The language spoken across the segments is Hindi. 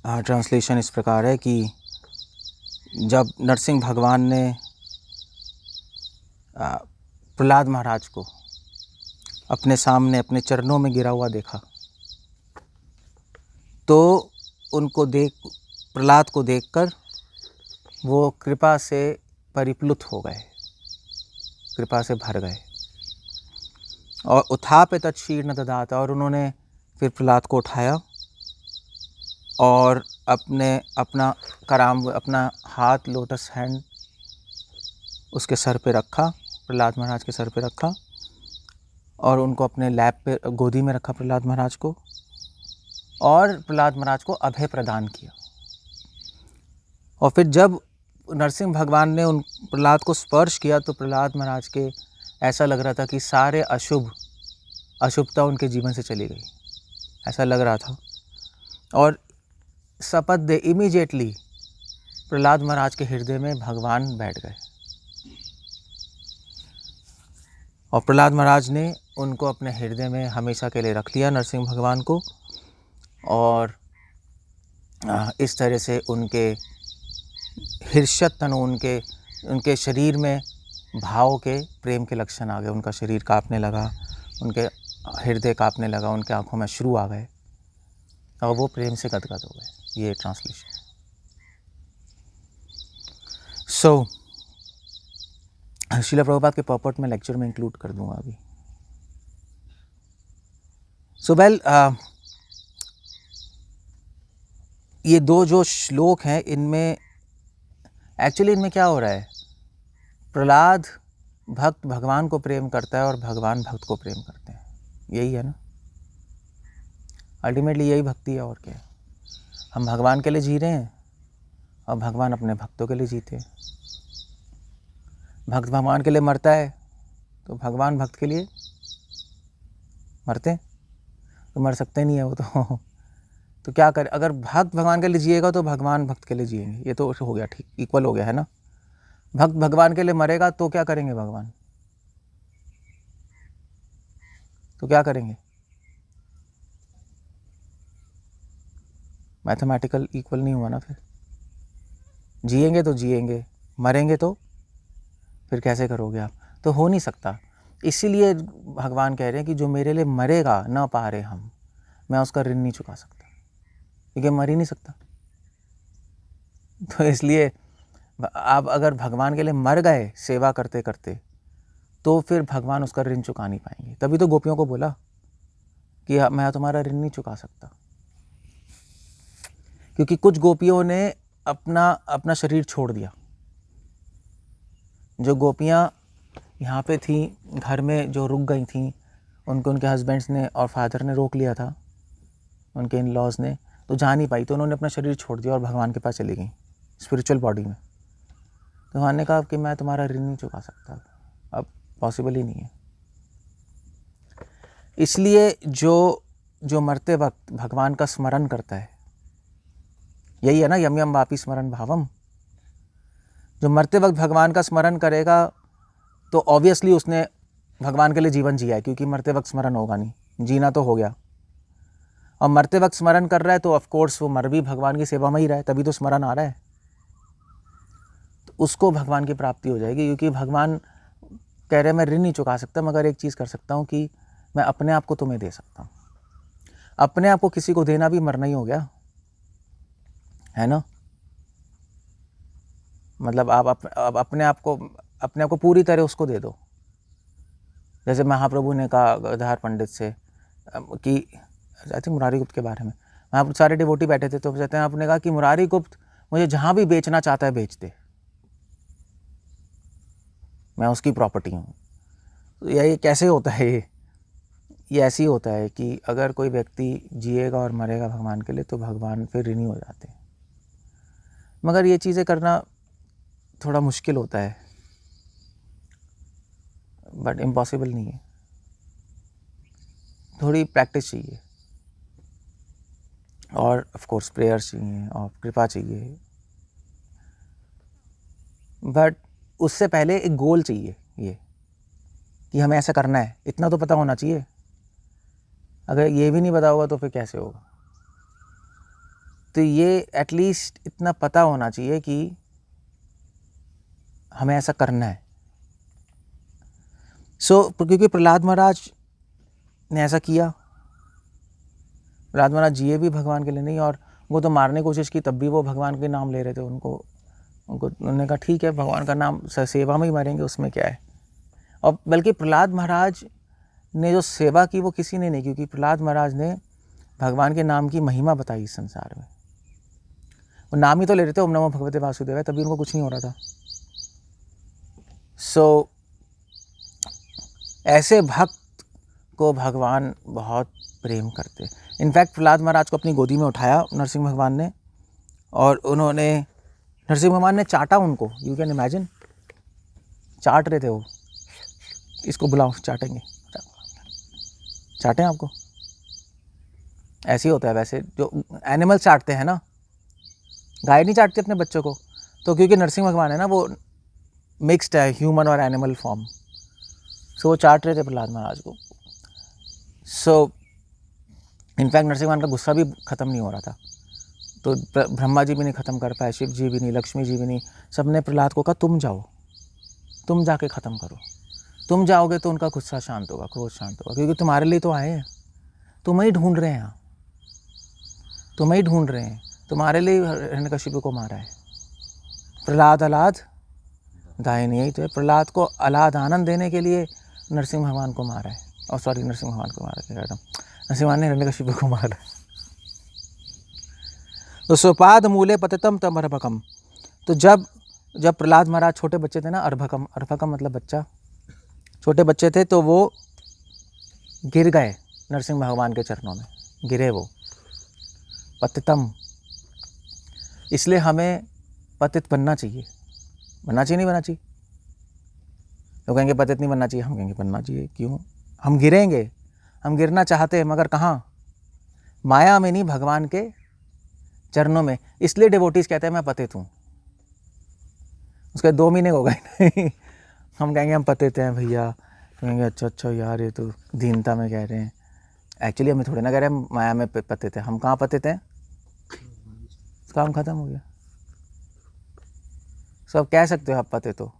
ट्रांसलेशन इस प्रकार है कि जब नरसिंह भगवान ने प्रहलाद महाराज को अपने सामने अपने चरणों में गिरा हुआ देखा तो प्रहलाद को देखकर वो कृपा से परिप्लुत हो गए, कृपा से भर गए। और उत्थाप्य तत्शीर्ण दधात, और उन्होंने फिर प्रहलाद को उठाया और अपना हाथ लोटस हैंड उसके सर पे रखा, प्रहलाद महाराज के सर पे रखा और उनको अपने लैप पे गोदी में रखा प्रहलाद महाराज को, और प्रहलाद महाराज को अभय प्रदान किया। और फिर जब नरसिंह भगवान ने उन प्रहलाद को स्पर्श किया तो प्रहलाद महाराज के ऐसा लग रहा था कि सारे अशुभता उनके जीवन से चली गई, ऐसा लग रहा था। और शपथ दे इमीडिएटली प्रहलाद महाराज के हृदय में भगवान बैठ गए और प्रहलाद महाराज ने उनको अपने हृदय में हमेशा के लिए रख लिया, नरसिंह भगवान को। और इस तरह से उनके हर्षत तनु, उनके शरीर में भाव के, प्रेम के लक्षण आ गए। उनका शरीर कांपने लगा, उनके हृदय कांपने लगा, उनके आंखों में अश्रु आ गए और वो प्रेम से गदगद हो गए। ये ट्रांसलेशन। श्रील प्रभुपाद के पर्पट में लेक्चर में इंक्लूड कर दूंगा अभी। ये दो जो श्लोक हैं इनमें इनमें क्या हो रहा है, प्रहलाद भक्त भगवान को प्रेम करता है और भगवान भक्त को प्रेम करते हैं, यही है ना। अल्टीमेटली यही भक्ति है, और क्या है। हम भगवान के लिए जी रहे हैं और भगवान अपने भक्तों के लिए जीते हैं। भक्त भगवान के लिए मरता है तो भगवान भक्त के लिए मरते हैं, तो मर सकते नहीं है वो तो क्या करे। अगर भक्त भगवान के लिए जिएगा तो भगवान भक्त के लिए जिएंगे, ये तो हो गया, ठीक, इक्वल हो गया है ना। भक्त भगवान के लिए मरेगा तो क्या करेंगे भगवान, तो क्या करेंगे। मैथमेटिकल इक्वल नहीं हुआ ना। फिर जिएंगे तो जिएंगे, मरेंगे तो फिर कैसे करोगे आप, तो हो नहीं सकता। इसीलिए भगवान कह रहे हैं कि जो मेरे लिए मरेगा न पा रहे हम, मैं उसका ऋण नहीं चुका सकता, क्योंकि मर ही नहीं सकता। तो इसलिए आप अगर भगवान के लिए मर गए सेवा करते करते तो फिर भगवान उसका ऋण चुका नहीं पाएंगे। तभी तो गोपियों को बोला कि मैं तुम्हारा ऋण नहीं चुका सकता, क्योंकि कुछ गोपियों ने अपना शरीर छोड़ दिया। जो गोपियाँ यहाँ पे थी घर में, जो रुक गई थी, उनको उनके हस्बैंड्स ने और फादर ने रोक लिया था, उनके इन लॉज ने, तो जा नहीं पाई, तो उन्होंने अपना शरीर छोड़ दिया और भगवान के पास चली गई स्पिरिचुअल बॉडी में। तो भगवान ने कहा कि मैं तुम्हारा ऋण नहीं चुका सकता, अब पॉसिबल ही नहीं है। इसलिए जो मरते वक्त भगवान का स्मरण करता है, यही है ना, यम यम वापी स्मरण भावम। जो मरते वक्त भगवान का स्मरण करेगा तो ऑब्वियसली उसने भगवान के लिए जीवन जिया है, क्योंकि मरते वक्त स्मरण होगा नहीं, जीना तो हो गया। और मरते वक्त स्मरण कर रहा है तो ऑफ कोर्स वो मर भी भगवान की सेवा में ही रहा है, तभी तो स्मरण आ रहा है। तो उसको भगवान की प्राप्ति हो जाएगी, क्योंकि भगवान कह रहे हैं मैं ऋण नहीं चुका सकता, मगर एक चीज़ कर सकता हूँ कि मैं अपने आप को तुम्हें दे सकता हूँ। अपने आप को किसी को देना भी मरना ही हो गया, है ना। मतलब आप अपने आप को पूरी तरह उसको दे दो। जैसे महाप्रभु ने कहा गदाधर पंडित से कि आई थिंक मुरारी गुप्त के बारे में, वहाँ सारे डिवोटी बैठे थे, तो कहते हैं आपने कहा कि मुरारी गुप्त मुझे जहाँ भी बेचना चाहता है बेच दे, मैं उसकी प्रॉपर्टी हूँ। तो ये कैसे होता है, ये ऐसे ही होता है कि अगर कोई व्यक्ति जिएगा और मरेगा भगवान के लिए तो भगवान फिर ऋणी हो जाते हैं। मगर ये चीज़ें करना थोड़ा मुश्किल होता है, बट इम्पॉसिबल नहीं है। थोड़ी प्रैक्टिस चाहिए और ऑफ कोर्स प्रेयर्स चाहिए और कृपा चाहिए, बट उससे पहले एक गोल चाहिए, ये कि हमें ऐसा करना है, इतना तो पता होना चाहिए। अगर ये भी नहीं पता होगा तो फिर कैसे होगा। तो ये एटलीस्ट इतना पता होना चाहिए कि हमें ऐसा करना है। क्योंकि प्रहलाद महाराज ने ऐसा किया, प्रहलाद महाराज जिए भी भगवान के लिए नहीं, और वो तो मारने की कोशिश की तब भी वो भगवान के नाम ले रहे थे। उन्होंने कहा ठीक है, भगवान का नाम सेवा में ही मरेंगे, उसमें क्या है। और बल्कि प्रहलाद महाराज ने जो सेवा की वो किसी ने नहीं, क्योंकि प्रहलाद महाराज ने भगवान के नाम की महिमा बताई इस संसार में। वो नाम ही तो ले रहे थे, ओम नमो भगवते वासुदेवाय, तभी उनको कुछ नहीं हो रहा था। ऐसे भक्त को भगवान बहुत प्रेम करते। इनफैक्ट प्रहलाद महाराज को अपनी गोदी में उठाया नरसिंह भगवान ने, और उन्होंने, नरसिंह भगवान ने चाटा उनको। यू कैन इमेजिन, चाट रहे थे वो। इसको बुलाओ, चाटेंगे, चाटें आपको। ऐसे ही होता है वैसे, जो एनिमल चाटते हैं ना, गाय नहीं चाटती अपने बच्चों को, तो क्योंकि नरसिंह भगवान है ना, वो मिक्स्ड है ह्यूमन और एनिमल फॉर्म। सो वो चाट रहे थे प्रहलाद महाराज को। इनफैक्ट नरसिंह भगवान का गुस्सा भी ख़त्म नहीं हो रहा था, तो ब्रह्मा जी भी नहीं ख़त्म कर पाए, शिव जी भी नहीं, लक्ष्मी जी भी नहीं। सबने प्रहलाद को कहा तुम जाओ, तुम जाके ख़त्म करो। तुम जाओगे तो उनका गुस्सा शांत होगा, क्रोध शांत होगा, क्योंकि तुम्हारे लिए तो आए हैं, तुम्हें ही ढूंढ रहे हैं, तुम्हें ही ढूंढ रहे हैं, तुम्हारे लिए हिरण्यकशिपु को मारा है। प्रहलाद अलाद दायन, यही तो है। प्रहलाद को अलाद आनंद देने के लिए नरसिंह भगवान को मारा है। और सॉरी, नरसिंह भगवान को मारा, क्या कहता हूँ, नरसिंह भगवान ने हिरण्यकशिपु को मारा है। तो स्वपाद मूले पतितम तम अर्भकम। तो जब प्रहलाद महाराज छोटे बच्चे थे ना, अर्भकम मतलब बच्चा, छोटे बच्चे थे, तो वो गिर गए नरसिंह भगवान के चरणों में, गिरे वो। पतितम, इसलिए हमें पतित बनना चाहिए। बनना चाहिए नहीं बनना चाहिए? लोग कहेंगे पतित नहीं बनना चाहिए, हम कहेंगे बनना चाहिए। क्यों? हम गिरेंगे, हम गिरना चाहते हैं, मगर कहाँ? माया में नहीं, भगवान के चरणों में। इसलिए डिवोटीज कहते हैं मैं पतित हूँ। उसके 2 महीने हो गए हम कहेंगे हम पतित हैं भैया, कहेंगे अच्छा यार, ये तो दीनता में कह रहे हैं। एक्चुअली हमें थोड़े ना कह रहे हैं माया में पतित हैं। हम कहाँ पतित हैं? काम खत्म हो गया। सब कह सकते हो आप पतित हो,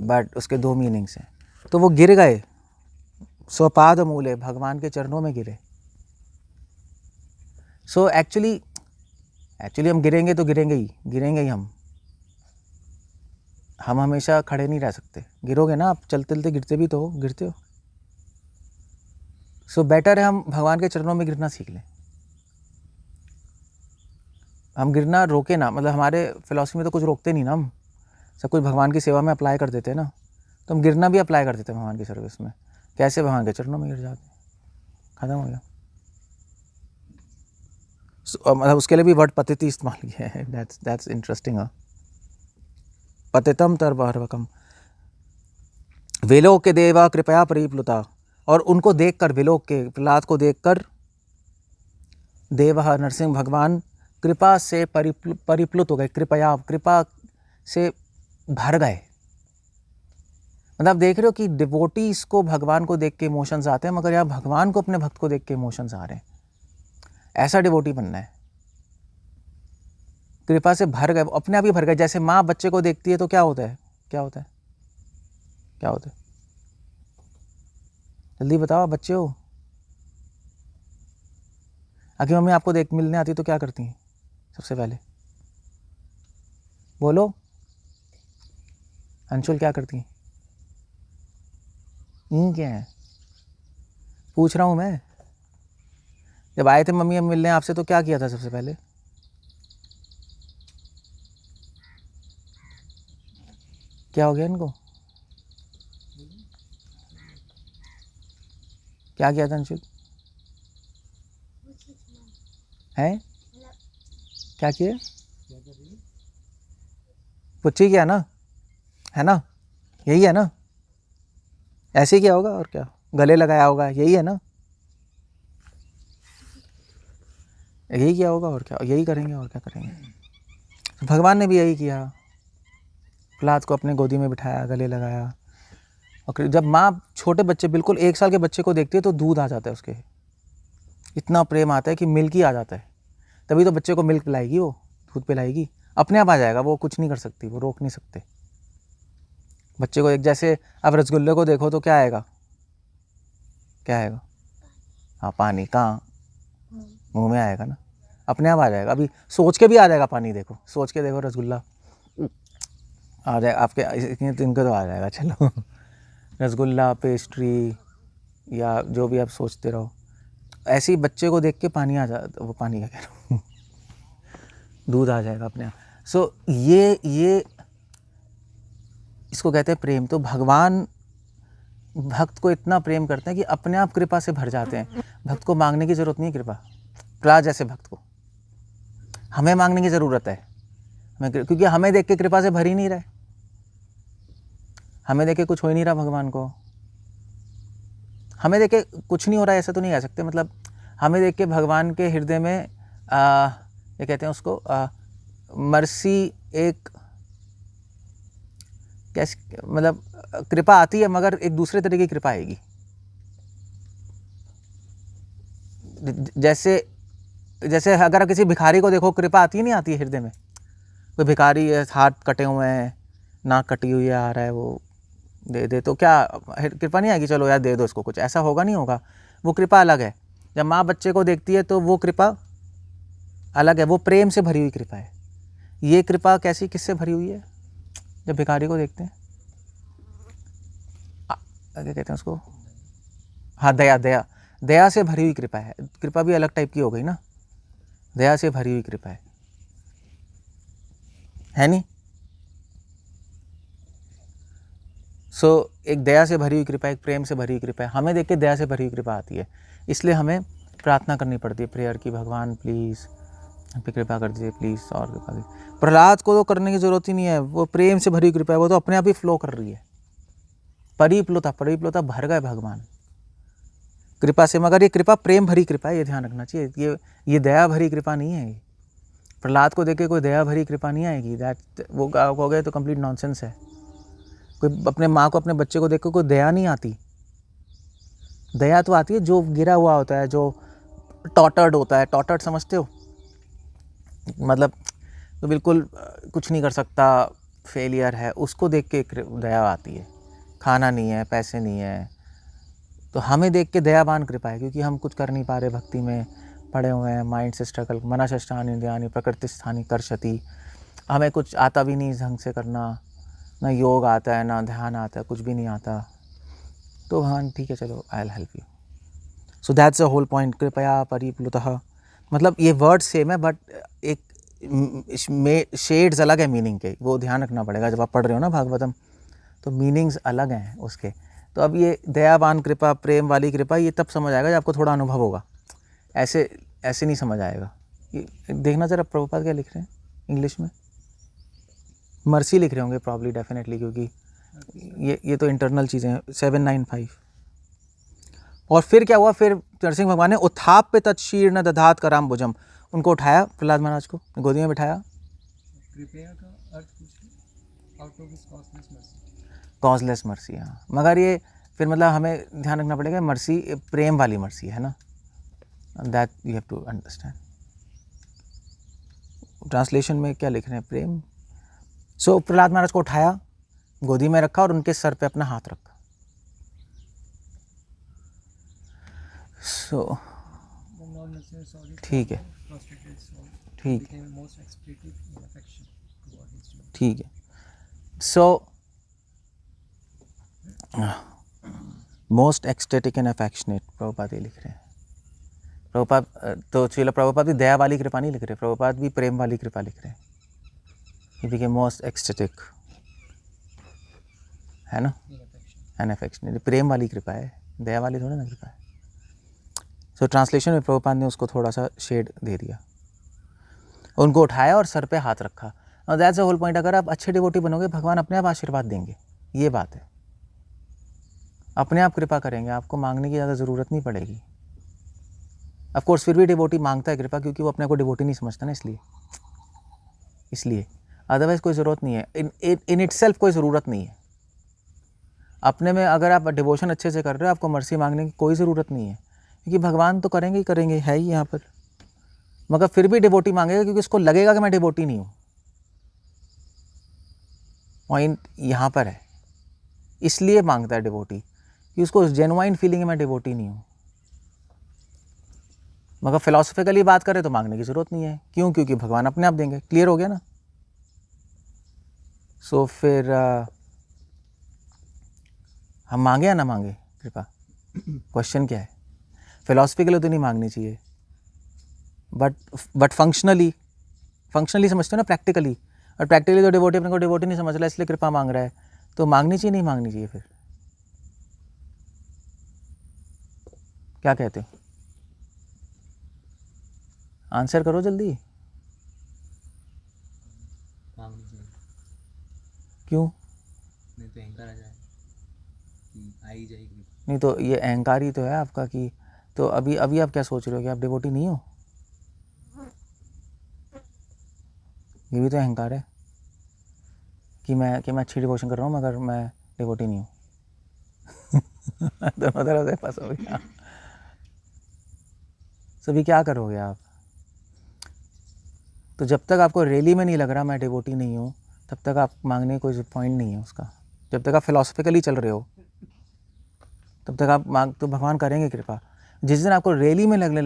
बट उसके 2 मीनिंग्स हैं। तो वो गिर गए, स्वपाद मूले, भगवान के चरणों में गिरे। सो एक्चुअली हम गिरेंगे तो गिरेंगे ही हम हमेशा खड़े नहीं रह सकते। गिरोगे ना आप, चलते चलते गिरते भी तो हो, गिरते हो। सो बेटर है हम भगवान के चरणों में गिरना सीख लें। हम गिरना रोके ना, मतलब हमारे फिलॉसफी में तो कुछ रोकते नहीं ना, हम सब कुछ भगवान की सेवा में अप्लाई कर देते हैं ना, तो हम गिरना भी अप्लाई कर देते हैं भगवान की सर्विस में। कैसे? भगवान के चरणों में गिर जाते हैं, खत्म हो गया। मतलब उसके लिए भी वर्ड पतिति इस्तेमाल किया है। That's interesting. पतितम तर्वकम वेलोक के देवा कृपया परिप्लुता। और उनको देखकर, वेलोक के प्रहलाद को देखकर, देवा नरसिंह भगवान कृपा से परिप्लुत हो गए। कृपा से भर गए। मतलब देख रहे हो कि डिवोटीज को भगवान को देख के इमोशंस आते हैं, मगर यहाँ भगवान को अपने भक्त को देख के इमोशंस आ रहे हैं। ऐसा डिवोटी बनना है। कृपा से भर गए, अपने आप ही भर गए। जैसे माँ बच्चे को देखती है तो क्या होता है? जल्दी बताओ, बच्चे हो। आखिर मम्मी आपको देख मिलने आती तो क्या करती हैं सबसे पहले? बोलो अंशुल, क्या करती हैं? क्या है? पूछ रहा हूँ मैं। जब आए थे मम्मी मिलने आपसे तो क्या किया था सबसे पहले? क्या हो गया इनको? क्या किया था अंशुल? है क्या किया? पुच्छी किया ना, है ना? यही है ना? ऐसे ही किया होगा और क्या? गले लगाया होगा, यही है ना? यही किया होगा और क्या? यही करेंगे और क्या करेंगे। भगवान ने भी यही किया। प्रहलाद को अपने गोदी में बिठाया, गले लगाया। और जब माँ छोटे बच्चे, बिल्कुल 1 साल के बच्चे को देखती है तो दूध आ जाता है उसके इतना प्रेम आता है कि मिल्क ही आ जाता है। तभी तो बच्चे को मिल्क पिलाएगी, वो दूध पिलाएगी, अपने आप आ जाएगा, वो कुछ नहीं कर सकती, वो रोक नहीं सकते बच्चे को। एक जैसे अब रसगुल्ले को देखो तो क्या आएगा, क्या आएगा? हाँ, पानी। कहाँ? मुंह में आएगा ना, अपने आप आ जाएगा। अभी सोच के भी आ जाएगा पानी, देखो सोच के देखो, रसगुल्ला आ जाएगा आपके, इनको तो आ जाएगा। चलो रसगुल्ला, पेस्ट्री या जो भी आप सोचते रहो, ऐसे ही बच्चे को देख के पानी आ जाता, वो पानी क्या कह रहा हूँ, दूध आ जाएगा अपने आप। सो ये इसको कहते हैं प्रेम। तो भगवान भक्त को इतना प्रेम करते हैं कि अपने आप कृपा से भर जाते हैं। भक्त को मांगने की ज़रूरत नहीं है कृपा। प्रहलाद जैसे भक्त को हमें मांगने की ज़रूरत है, क्योंकि हमें देख के कृपा से भर ही नहीं रहा है, हमें देख के कुछ हो ही नहीं रहा भगवान को। हमें देख के कुछ नहीं हो रहा है ऐसा तो नहीं कह सकते, मतलब हमें देख के भगवान के हृदय में ये कहते हैं उसको मर्सी, एक कैसे, मतलब कृपा आती है मगर एक दूसरे तरह की कृपा आएगी। जैसे अगर किसी भिखारी को देखो, कृपा आती है नहीं आती है हृदय में। कोई भिखारी है, हाथ कटे हुए हैं, नाक कटी हुई है, आ रहा है, वो दे दे तो क्या कृपा नहीं आएगी? चलो यार दे दो इसको कुछ, ऐसा होगा नहीं होगा। वो कृपा अलग है। जब माँ बच्चे को देखती है तो वो कृपा अलग है, वो प्रेम से भरी हुई कृपा है। ये कृपा कैसी, किससे भरी हुई है? जब भिखारी को देखते हैं, क्या कहते हैं उसको, हाँ दया, दया, दया से भरी हुई कृपा है। कृपा भी अलग टाइप की हो गई ना, दया से भरी हुई कृपा है नहीं? सो एक दया से भरी हुई कृपा, एक प्रेम से भरी हुई कृपा है। हमें देख के दया से भरी हुई कृपा आती है, इसलिए हमें प्रार्थना करनी पड़ती है प्रेयर की, भगवान प्लीज़ हम पे कृपा कर दीजिए, प्लीज़ और कृपा कीजिए। प्रहलाद को तो करने की ज़रूरत ही नहीं है, वो प्रेम से भरी हुई कृपा है, वो तो अपने आप ही फ्लो कर रही है। परिप्लुता भर गए भगवान कृपा से। मगर ये कृपा प्रेम भरी कृपा है, ये ध्यान रखना चाहिए। ये दया भरी कृपा नहीं है। ये प्रहलाद को देख के कोई दया भरी कृपा नहीं आएगी, दैट वो हो गए तो कंप्लीट नॉनसेंस है। कोई अपने माँ को, अपने बच्चे को देख के कोई दया नहीं आती। दया तो आती है जो गिरा हुआ होता है, जो टॉटर्ड होता है। टॉटर्ड समझते हो? मतलब तो बिल्कुल कुछ नहीं कर सकता, फेलियर है, उसको देख के दया आती है। खाना नहीं है, पैसे नहीं है, तो हमें देख के दयावान कृपा है, क्योंकि हम कुछ कर नहीं पा रहे, भक्ति में पड़े हुए हैं, माइंड से स्ट्रगल, मनश्चानि इंद्रियाणि प्रकृति स्थानि कर्षति। हमें कुछ आता भी नहीं ढंग से करना, ना योग आता है, ना ध्यान आता है, कुछ भी नहीं आता। तो हाँ ठीक है, चलो I will help you. So that's the whole point, कृपया परिप्लुतः। मतलब ये वर्ड सेम है बट एक इसमें शेड्स अलग है मीनिंग के, वो ध्यान रखना पड़ेगा जब आप पढ़ रहे हो ना भागवतम, तो मीनिंग्स अलग हैं उसके। तो अब ये दयावान कृपा, प्रेम वाली कृपा, ये तब समझ आएगा जब आपको थोड़ा अनुभव होगा, ऐसे ऐसे नहीं समझ आएगा। ये देखना ज़रा प्रभुपाद क्या लिख रहे हैं इंग्लिश में, मर्सी लिख रहे होंगे प्रॉब्ली, डेफिनेटली, क्योंकि ये तो इंटरनल चीज़ें हैं। 795। और फिर क्या हुआ? फिर नरसिंह भगवान ने उत्थाप्य तत्शीर्ण दधात कराम भुजम, उनको उठाया, प्रहलाद महाराज को गोदी में बिठाया। कृपया का अर्थ कुछ out of his causeless mercy, causeless mercy, हाँ। मगर ये फिर मतलब हमें ध्यान रखना पड़ेगा, मर्सी प्रेम वाली मर्सी है ना, that you have to understand. Translation में क्या लिख रहे हैं? प्रेम। सो प्रहलाद महाराज को उठाया, गोदी में रखा और उनके सर पे अपना हाथ रखा। सो ठीक है, ठीक है, ठीक है। So most ecstatic and affectionate, Prabhupada ये लिख रहे हैं। प्रभुपाद तो श्रील प्रभुपाद भी दया वाली कृपा नहीं लिख रहे, प्रभुपाद भी प्रेम वाली कृपा लिख रहे हैं। ये बिकेम मोस्ट एक्सटेटिक, है ना, एंड अफेक्शनेट, प्रेम वाली कृपा है, दया वाली थोड़ा ना कृपा है। सो ट्रांसलेशन में प्रभुपाद ने उसको थोड़ा सा शेड दे दिया, उनको उठाया और सर पे हाथ रखा। और दैट्स द होल पॉइंट। अगर आप अच्छे डिवोटी बनोगे, भगवान अपने आप आशीर्वाद देंगे, ये बात है, अपने आप कृपा करेंगे, आपको मांगने की ज़्यादा ज़रूरत नहीं पड़ेगी। ऑफ कोर्स फिर भी डिवोटी मांगता है कृपा, क्योंकि वो अपने को डिवोटी नहीं समझता ना, इसलिए अदरवाइज़ कोई ज़रूरत नहीं है, इन इटसेल्फ कोई ज़रूरत नहीं है अपने में। अगर आप डिवोशन अच्छे से कर रहे हो, आपको मर्सी मांगने की कोई ज़रूरत नहीं है, क्योंकि भगवान तो करेंगे ही करेंगे, है ही यहाँ पर, मगर फिर भी डिवोटी मांगेगा क्योंकि उसको लगेगा कि मैं डिवोटी नहीं हूँ। पॉइंट यहाँ पर है, इसलिए मांगता है डिवोटी कि उसको जेन्युइन फीलिंग है मैं डिवोटी नहीं हूँ। मगर फिलोसफिकली बात करें तो मांगने की ज़रूरत नहीं है। क्यों? क्योंकि भगवान अपने आप देंगे। क्लियर हो गया ना? सो फिर हम मांगे या ना मांगे कृपा? क्वेश्चन क्या है? फिलोसफिकली तो नहीं मांगनी चाहिए, बट फंक्शनली समझते हो ना, प्रैक्टिकली। और प्रैक्टिकली तो डिवोटी अपने को डिवोटी नहीं समझ रहा है, इसलिए कृपा मांग रहा है। तो मांगनी चाहिए नहीं मांगनी चाहिए? फिर क्या कहते हो? आंसर करो जल्दी। मांगनी चाहिए, क्यों? नहीं तो अहंकार आ जाए कि आ ही जाएगी। नहीं तो ये अहंकार ही तो है आपका कि, तो अभी आप क्या सोच रहे हो कि आप डिवोटी नहीं हो? ये भी तो अहंकार है कि मैं अच्छी डिवोशन कर रहा हूँ मगर मैं डिवोटी नहीं हूँ। दोनों तरफ से फंस हो गया। सभी क्या करोगे आप? तो जब तक आपको रैली में नहीं लग रहा मैं डिवोटी नहीं हूँ, तब तक आप मांगने कोई पॉइंट नहीं है उसका। जब तक आप फिलोसफिकली चल रहे हो तब तक आप मांग, तो भगवान करेंगे कृपा। जिस दिन आपको रैली में लगने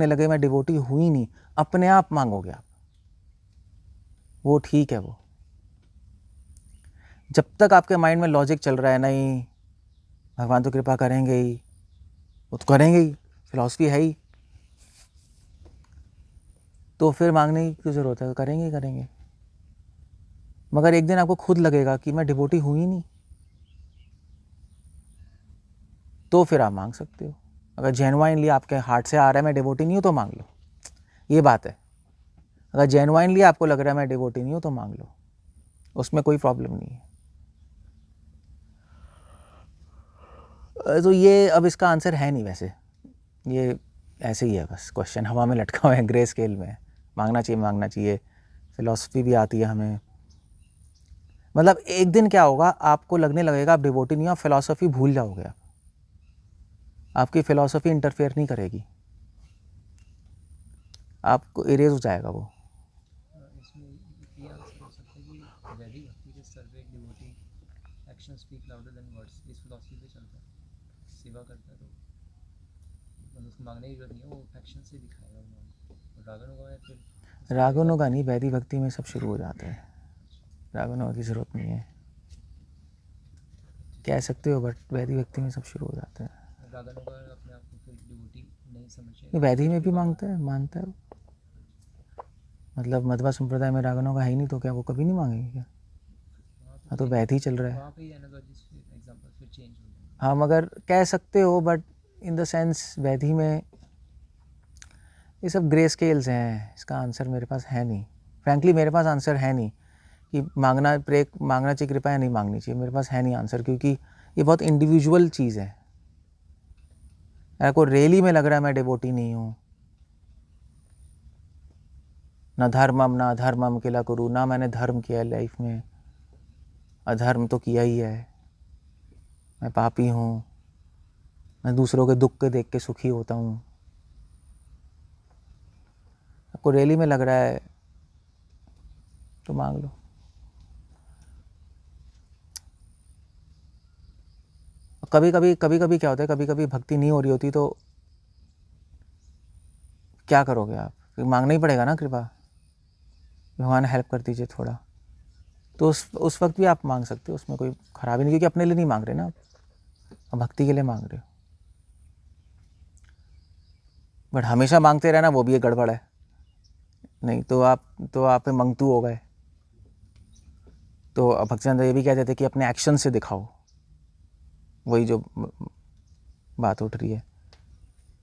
लगे मैं डिवोटी हुई नहीं, अपने आप मांगोगे आप, वो ठीक है। वो जब तक आपके माइंड में लॉजिक चल रहा है नहीं भगवान तो कृपा करेंगे ही, वो तो करेंगे ही, फिलॉसफी है ही, तो फिर मांगने की ज़रूरत है, करेंगे ही करेंगे। मगर एक दिन आपको खुद लगेगा कि मैं डिवोटी हुई नहीं, तो फिर आप मांग सकते हो। अगर जेन्युइनली आपके हार्ट से आ रहा है मैं डिवोटी नहीं हूँ तो मांग लो, ये बात है। अगर जेन्युइनली आपको लग रहा है मैं डिवोटी नहीं हूँ तो मांग लो, उसमें कोई प्रॉब्लम नहीं है। तो ये अब इसका आंसर है नहीं वैसे, ये ऐसे ही है बस, क्वेश्चन हवा में लटका हुआ है, ग्रे स्केल में। मांगना चाहिए, फिलॉसफी भी आती है हमें। मतलब एक दिन क्या होगा, आपको लगने लगेगा आप डिवोटी नहीं हो, आप फिलॉसफी भूल जाओगे। आप, आपकी फिलॉसफी इंटरफेयर नहीं करेगी, आपको इरेज हो जाएगा वो। इसमें ये आंसर हो सकता है कि वैदिक भक्ति के सर्वे devotee action speak louder than words, इस फिलॉसफी पे चलता है। सेवा करता है तो मतलब उसको मांगने की जरूरत नहीं है, वो एक्शन से दिखाएगा भगवान। रागन होगा या फिर रागनों का नहीं, वैदिक भक्ति में सब शुरू हो जाता है, रागनों की ज़रूरत नहीं है। कह सकते हो बट वैदिक भक्ति में सब शुरू हो जाता है। रागन होगा अपने आप को फिर डिवोटी नहीं समझे, वैदिक में भी मांगता है, मानता है। मतलब मध्वा संप्रदाय में रागनों का है ही नहीं, तो क्या वो कभी नहीं मांगेंगे क्या? हाँ, तो वैध ही चल रहा है। वहाँ पे एनालॉजीज एग्जांपल फिर चेंज हो जाएंगे। हाँ, मगर कह सकते हो, but in the sense vaidhi में ये सब ग्रे स्केल्स हैं, इसका आंसर मेरे पास है नहीं। फ्रैंकली मेरे पास आंसर है नहीं कि मांगना चाहिए कृपा या नहीं मांगनी चाहिए, मेरे पास है नहीं आंसर, क्योंकि ये बहुत इंडिविजुअल चीज़ है। आपको रैली में लग रहा है मैं डिवोटी नहीं हूँ, ना धर्मम ना अधर्मम किला करूँ, ना मैंने धर्म किया है लाइफ में, अधर्म तो किया ही है, मैं पापी हूँ, मैं दूसरों के दुख के देख के सुखी होता हूँ। आपको रैली में लग रहा है तो मांग लो। कभी कभी क्या होता है, कभी कभी भक्ति नहीं हो रही होती, तो क्या करोगे आप? फिर मांगना ही पड़ेगा ना कृपा, भगवान हेल्प कर दीजिए थोड़ा, तो उस वक्त भी आप मांग सकते हो, उसमें कोई खराबी नहीं, क्योंकि अपने लिए नहीं मांग रहे ना आप भक्ति के लिए मांग रहे हो। बट हमेशा मांगते रहना वो भी एक गड़बड़ है, नहीं तो आप मंगतू हो गए। तो भक्तिवेदांत ये भी कहते थे कि अपने एक्शन से दिखाओ, वही जो बात उठ रही है,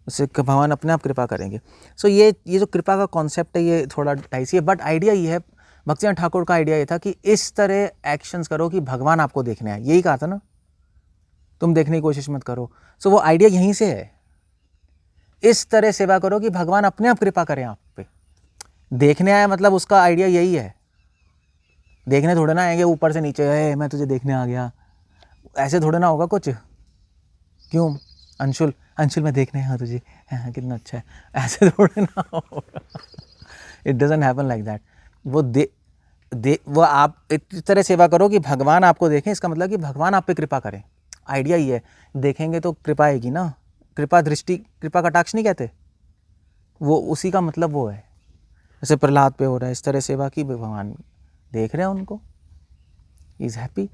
उससे भगवान अपने आप कृपा करेंगे। सो ये जो कृपा का कॉन्सेप्ट है ये थोड़ा डाइसी है, बट आइडिया ये है, भक्तिवेदांत ठाकुर का आइडिया ये था कि इस तरह एक्शंस करो कि भगवान आपको देखने आए, यही कहा था ना, तुम देखने की कोशिश मत करो। सो वो आइडिया यहीं से है, इस तरह सेवा करो कि भगवान अपने आप कृपा करें आप पे। देखने आए मतलब उसका आइडिया यही है, देखने थोड़े ना आएंगे ऊपर से नीचे, मैं तुझे देखने आ गया, ऐसे थोड़े ना होगा कुछ। क्यों? अंशुल अंशुल मैं देखने आया तुझे, हाँ कितना अच्छा है, ऐसे थोड़े ना होगा। It doesn't happen like that. वो आप इस तरह सेवा करो कि भगवान आपको देखें, इसका मतलब कि भगवान आप पे कृपा करें। आइडिया ये है, देखेंगे तो कृपा आएगी ना, कृपा दृष्टि, कृपा कटाक्ष नहीं कहते, वो उसी का मतलब वो है। जैसे प्रहलाद पे हो रहा है, इस तरह सेवा की, भगवान देख रहे हैं उनको, इज हैप्पी।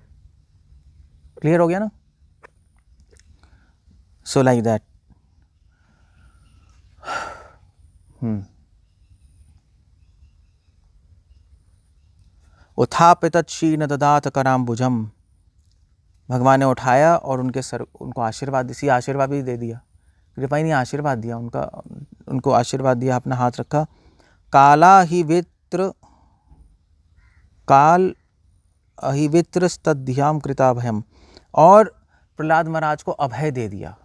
क्लियर हो गया ना? So like that. उत्थापित क्षीण ददात कराम्बुजम, भगवान ने उठाया और उनको आशीर्वाद, इसी आशीर्वाद भी दे दिया, कृपा ही नहीं आशीर्वाद दिया उनको आशीर्वाद दिया, अपना हाथ रखा। काल अहिवित्र स्तध्याम कृता भयम, और प्रहलाद महाराज को अभय दे दिया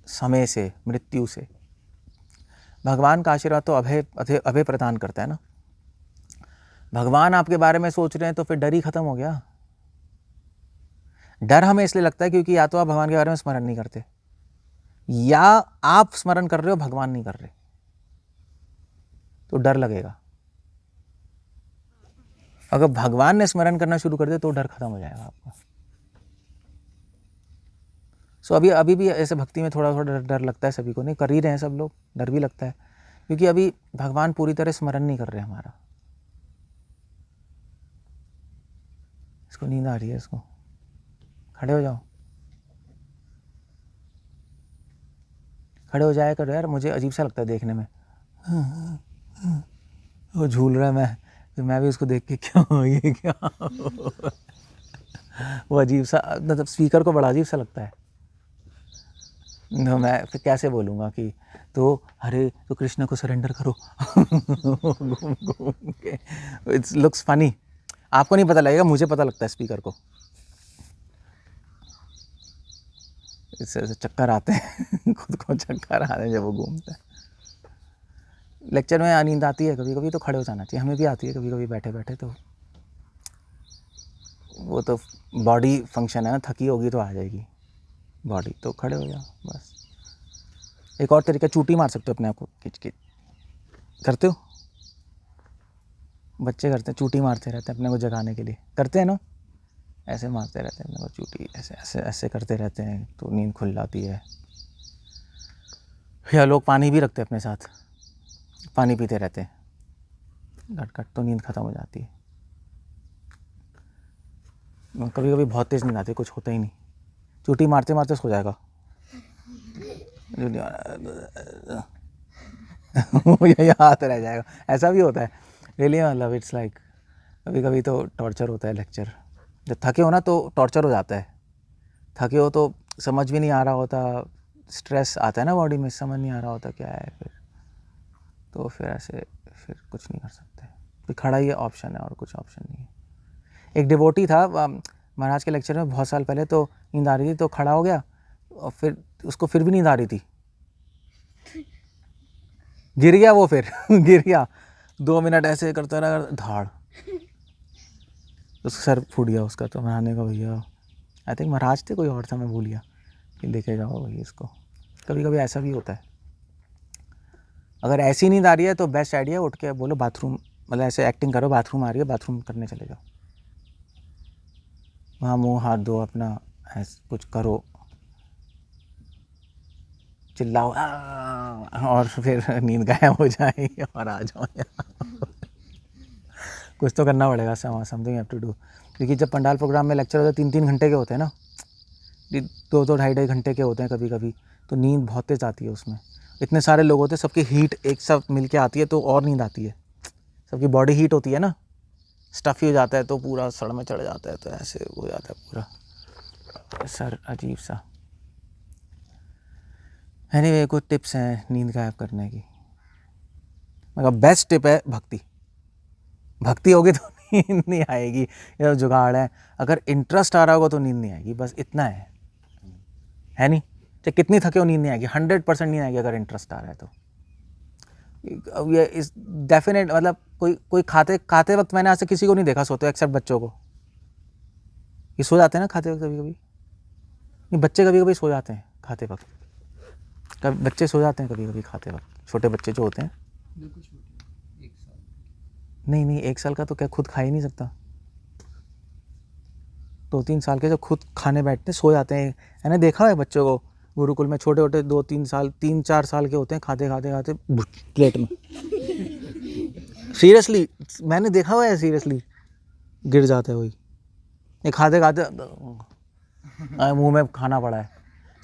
समय से, मृत्यु से। भगवान का आशीर्वाद तो अभय प्रदान करता है ना। भगवान आपके बारे में सोच रहे हैं तो फिर डर ही खत्म हो गया। डर हमें इसलिए लगता है क्योंकि या तो आप भगवान के बारे में स्मरण नहीं करते, या आप स्मरण कर रहे हो भगवान नहीं कर रहे, तो डर लगेगा। अगर भगवान ने स्मरण करना शुरू कर दिया तो डर खत्म हो जाएगा आपका। सो अभी भी ऐसे भक्ति में थोड़ा थोड़ा डर लगता है सभी को, नहीं कर ही रहे हैं सब लोग, डर भी लगता है क्योंकि अभी भगवान पूरी तरह स्मरण नहीं कर रहे हमारा। इसको नींद आ रही है, इसको खड़े हो जाओ, खड़े हो जाया करो यार, मुझे अजीब सा लगता है देखने में। वो झूल रहा है, मैं भी उसको देख के क्या ये क्या वो अजीब सा, मतलब स्पीकर को बड़ा अजीब सा लगता है। तो मैं फिर कैसे बोलूँगा कि तो अरे तो कृष्ण को सरेंडर करो घूम घूम के, इट्स लुक्स फनी। आपको नहीं पता लगेगा, मुझे पता लगता है स्पीकर को, इससे चक्कर आते हैं खुद को चक्कर आते हैं जब वो घूमते हैं। लेक्चर में नींद आती है कभी कभी, तो खड़े हो जाना चाहिए, हमें भी आती है कभी कभी बैठे बैठे, तो वो तो बॉडी फंक्शन है ना, थकी होगी तो आ जाएगी बॉडी, तो खड़े हो जाओ बस। एक और तरीका, चूटी मार सकते हो अपने आप को, खिंच खिंच करते हो, बच्चे करते हैं, चूटी मारते रहते हैं अपने को जगाने के लिए, करते हैं ना, ऐसे मारते रहते हैं अपने को चूटी, ऐसे ऐसे ऐसे करते रहते हैं तो नींद खुल जाती है। या लोग पानी भी रखते हैं अपने साथ, पानी पीते रहते हैं घट घट, तो नींद खत्म हो जाती है। कभी कभी बहुत तेज़ नींद आती है, कुछ होता ही नहीं, चूटी मारते मारते सो जाएगा ये हाथ रह जाएगा, ऐसा भी होता है रियली, मतलब इट्स लाइक कभी कभी तो टॉर्चर होता है लेक्चर। जब थके हो ना तो टॉर्चर हो जाता है, थके हो तो समझ भी नहीं आ रहा होता, स्ट्रेस आता है ना बॉडी में, समझ नहीं आ रहा होता क्या है, फिर ऐसे फिर कुछ नहीं कर सकते, फिर खड़ा ही ऑप्शन है और कुछ ऑप्शन नहीं है। एक डिवोटी था महाराज के लेक्चर में बहुत साल पहले, तो नींद आ रही थी तो खड़ा हो गया, और फिर उसको फिर भी नींद आ रही थी, गिर गया वो, फिर गिर गया, 2 मिनट ऐसे करता रहा, धाड़, उसका सर फूट गया उसका। तो महाराज ने कहा भैया, आई थिंक महाराज थे, कोई और था, मैं भूल गया, कि लेके जाओ भैया इसको। कभी कभी ऐसा भी होता है। अगर ऐसी नींद आ रही है तो बेस्ट आइडिया उठ के बोलो बाथरूम, मतलब ऐसे एक्टिंग करो बाथरूम आ रही है, बाथरूम करने चले जाओ, वहाँ मुँह हाथ धो अपना, ऐसे कुछ करो, चिल्लाओ और फिर नींद गायब हो जाएगी और आ जाओ कुछ तो करना पड़ेगा, समथिंग हैव टू डू, क्योंकि जब पंडाल प्रोग्राम में लेक्चर होता है 3-3 घंटे के होते हैं ना, 2-2 ढाई घंटे के होते हैं कभी कभी, तो नींद बहुत तेज़ आती है उसमें, इतने सारे लोग होते हैं, सबकी हीट एक साथ मिल के आती है तो और नींद आती है, सबकी बॉडी हीट होती है ना, स्टफ़ी हो जाता है तो पूरा सर में चढ़ जाता है, तो ऐसे हो जाता है पूरा सर अजीब सा। एनीवे कुछ टिप्स हैं नींद गायब करने की, मगर बेस्ट टिप है भक्ति, भक्ति होगी तो नींद नहीं आएगी, ये जुगाड़ है, अगर इंटरेस्ट आ रहा होगा तो नींद नहीं आएगी, बस इतना है नहीं, चाहे कितनी थके हो नींद नहीं आएगी, 100% नींद आएगी अगर इंटरेस्ट आ रहा है तो। अब ये इस डेफिनेट, मतलब कोई खाते वक्त मैंने आज तक किसी को नहीं देखा सोते एक्सेप्ट बच्चों को, ये सो जाते हैं ना खाते वक्त कभी कभी, नहीं, बच्चे कभी कभी सो जाते हैं खाते वक्त, कभी बच्चे सो जाते हैं कभी कभी खाते वक्त, छोटे बच्चे जो होते हैं। बिल्कुल छोटे 1 साल। नहीं नहीं, 1 साल का तो क्या खुद खा ही नहीं सकता, 2-3 साल के जब खुद खाने बैठते हैं सो जाते हैं। मैंने देखा है बच्चों को गुरुकुल में, छोटे छोटे 2-3 साल 3-4 साल के होते हैं, खाते खाते खाते प्लेट में सीरियसली मैंने देखा हुआ है, सीरियसली गिर जाते हैं वही, ये खाते खाते मुंह में खाना पड़ा है,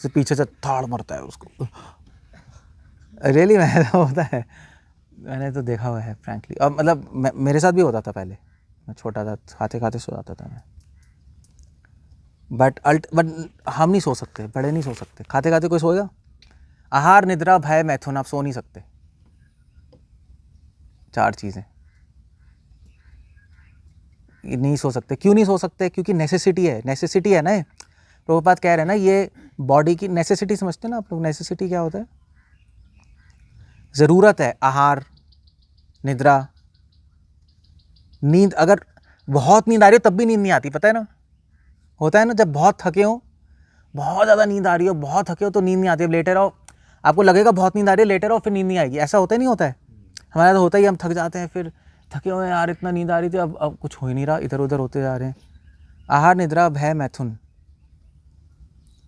से पीछे से थाड़ मरता है उसको। रियली में ऐसा होता है, मैंने तो देखा हुआ है फ्रैंकली। और मतलब मेरे साथ भी होता था पहले, मैं छोटा था, खाते खाते सो जाता था मैं। बट हम नहीं सो सकते, बड़े नहीं सो सकते खाते खाते, कोई सोएगा? आहार निद्रा भय मैथुन, आप सो नहीं सकते, 4 चीज़ें नहीं सो सकते। क्यों नहीं सो सकते? क्योंकि नेसेसिटी है ना। प्रभुपाद कह रहे हैं ना, ये बॉडी की नेसेसिटी, समझते हैं ना आप लोग? नेसेसिटी क्या होता है? ज़रूरत है, आहार, निद्रा, नींद। अगर बहुत नींद आ रही हो तब भी नींद नहीं आती, पता है ना? होता है ना, जब बहुत थके हो, बहुत ज़्यादा नींद आ रही हो, बहुत थके हो तो नींद नहीं आती। अब लेटे रहो, आपको लगेगा बहुत नींद आ रही है, लेटे रहो फिर नींद नहीं आएगी, ऐसा होता ही नहीं होता है? हमारा तो होता ही, हम थक जाते हैं, फिर थके हुए यार इतना नींद आ रही थी, अब कुछ हो ही नहीं रहा, इधर उधर होते जा रहे हैं। आहार निद्रा भय मैथुन,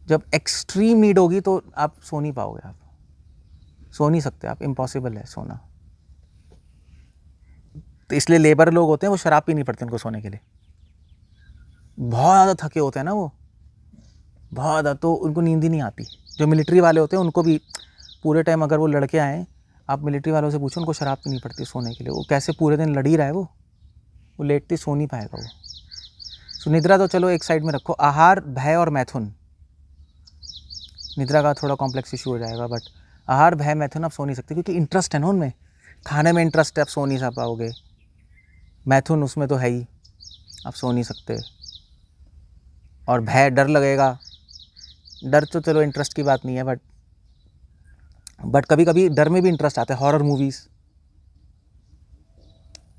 जब एक्सट्रीम नीड होगी तो आप सो नहीं पाओगे, आप सो नहीं सकते, आप इम्पॉसिबल है सोना। तो इसलिए लेबर लोग होते हैं, वो शराब पीनी पड़ती है उनको सोने के लिए, बहुत ज़्यादा थके होते हैं ना वो, बहुत ज़्यादा, तो उनको नींद ही नहीं आती। जो मिलिट्री वाले होते हैं उनको भी पूरे टाइम, अगर वो लड़के आएँ, आप मिलिट्री वालों से पूछो, उनको शराब पीनी पड़ती है सोने के लिए। वो कैसे पूरे दिन लड़ ही रहा है, वो लेटती सो नहीं पाएगा वो। सो निद्रा तो चलो एक साइड में रखो। आहार भय और मैथुन, निद्रा का थोड़ा कॉम्प्लेक्स इशू हो जाएगा, बट आहार भय मैथुन आप सो नहीं सकते, क्योंकि इंटरेस्ट है ना उनमें, खाने में इंटरेस्ट है, आप सो नहीं पाओगे। मैथुन उसमें तो है ही, आप सो नहीं सकते। और भय, डर लगेगा, डर तो चलो इंटरेस्ट की बात नहीं है, बट कभी कभी डर में भी इंटरेस्ट आता है। हॉरर मूवीज़,